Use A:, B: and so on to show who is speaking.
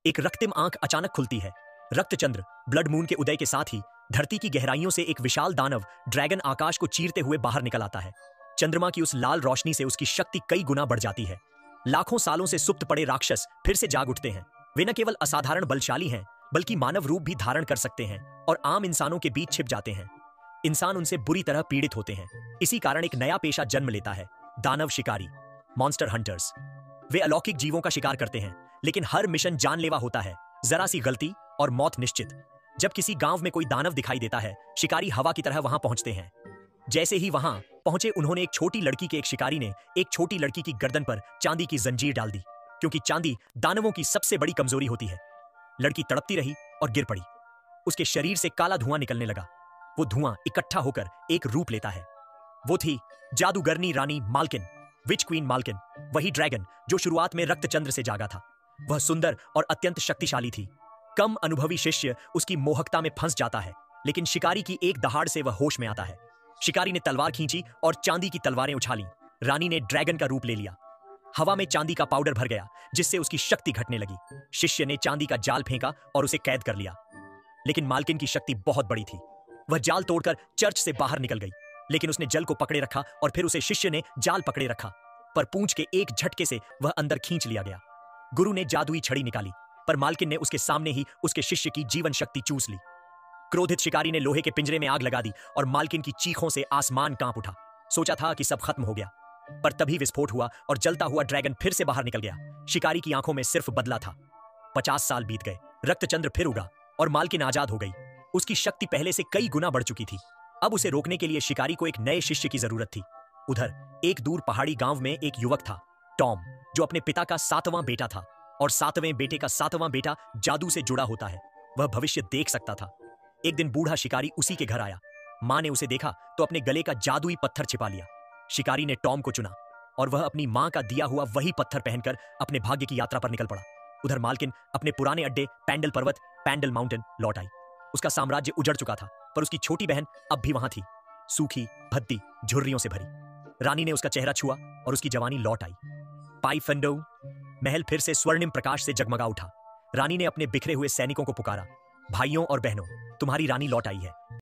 A: एक रक्तिम आंख अचानक खुलती है। रक्तचंद्र ब्लड मून के उदय के साथ ही धरती की गहराइयों से एक विशाल दानव ड्रैगन आकाश को चीरते हुए बाहर निकल आता है। चंद्रमा की उस लाल रोशनी से उसकी शक्ति कई गुना बढ़ जाती है। लाखों सालों से सुप्त पड़े राक्षस फिर से जाग उठते हैं। वे न केवल असाधारण बलशाली हैं, बल्कि मानव रूप भी धारण कर सकते हैं और आम इंसानों के बीच छिप जाते हैं। इंसान उनसे बुरी तरह पीड़ित होते हैं। इसी कारण एक नया पेशा जन्म लेता है, दानव शिकारी, मॉन्स्टर हंटर्स। वे अलौकिक जीवों का शिकार करते हैं, लेकिन हर मिशन जानलेवा होता है। जरा सी गलती और मौत निश्चित। जब किसी गांव में कोई दानव दिखाई देता है, शिकारी हवा की तरह वहां पहुंचते हैं। जैसे ही वहां पहुंचे, उन्होंने एक छोटी लड़की के एक शिकारी ने एक छोटी लड़की की गर्दन पर चांदी की जंजीर डाल दी, क्योंकि चांदी दानवों की सबसे बड़ी कमजोरी होती है। लड़की तड़पती रही और गिर पड़ी। उसके शरीर से काला धुआं निकलने लगा। वो धुआं इकट्ठा होकर एक रूप लेता है। वो थी जादूगरनी रानी मालकिन, विच क्वीन मालकिन, वही ड्रैगन जो शुरुआत में रक्तचंद्र से जागा था। वह सुंदर और अत्यंत शक्तिशाली थी। कम अनुभवी शिष्य उसकी मोहकता में फंस जाता है, लेकिन शिकारी की एक दहाड़ से वह होश में आता है। शिकारी ने तलवार खींची और चांदी की तलवारें उछाली। रानी ने ड्रैगन का रूप ले लिया। हवा में चांदी का पाउडर भर गया, जिससे उसकी शक्ति घटने लगी। शिष्य ने चांदी का जाल फेंका और उसे कैद कर लिया। लेकिन मालकिन की शक्ति बहुत बड़ी थी। वह जाल तोड़कर चर्च से बाहर निकल गई, लेकिन उसने जल को पकड़े रखा और फिर उसे शिष्य ने जाल पकड़े रखा, पर पूंछ के एक झटके से वह अंदर खींच लिया गया। गुरु ने जादुई छड़ी निकाली, पर मालकिन ने उसके सामने ही उसके शिष्य की जीवन शक्ति चूस ली। क्रोधित शिकारी ने लोहे के पिंजरे में आग लगा दी और मालकिन की चीखों से आसमान कांप उठा। सोचा था कि सब खत्म हो गया, पर तभी विस्फोट हुआ और जलता हुआ ड्रैगन फिर से बाहर निकल गया। शिकारी की आंखों में सिर्फ बदला था। 50 साल बीत गए। रक्तचंद्र फिर उगा और मालकिन आजाद हो गई। उसकी शक्ति पहले से कई गुना बढ़ चुकी थी। अब उसे रोकने के लिए शिकारी को एक नए शिष्य की जरूरत थी। उधर एक दूर पहाड़ी गांव में एक युवक था, टॉम, जो अपने पिता का 7वां बेटा था, और 7वें बेटे का 7वां बेटा जादू से जुड़ा होता है। वह भविष्य देख सकता था। एक दिन बूढ़ा शिकारी उसी के घर आया। मां ने उसे देखा तो अपने गले का जादुई पत्थर छिपा लिया। शिकारी ने टॉम को चुना और वह अपनी मां का दिया हुआ वही पत्थर पहनकर अपने भाग्य की यात्रा पर निकल पड़ा। उधर मालकिन अपने पुराने अड्डे पैंडल पर्वत, पैंडल माउंटेन लौट आई। उसका साम्राज्य उजड़ चुका था, पर उसकी छोटी बहन अब भी वहां थी, सूखी, भद्दी, झुर्रियों से भरी। रानी ने उसका चेहरा छुआ और उसकी जवानी लौट आई। पाई फंडो, महल फिर से स्वर्णिम प्रकाश से जगमगा उठा। रानी ने अपने बिखरे हुए सैनिकों को पुकारा, भाइयों और बहनों, तुम्हारी रानी लौट आई है।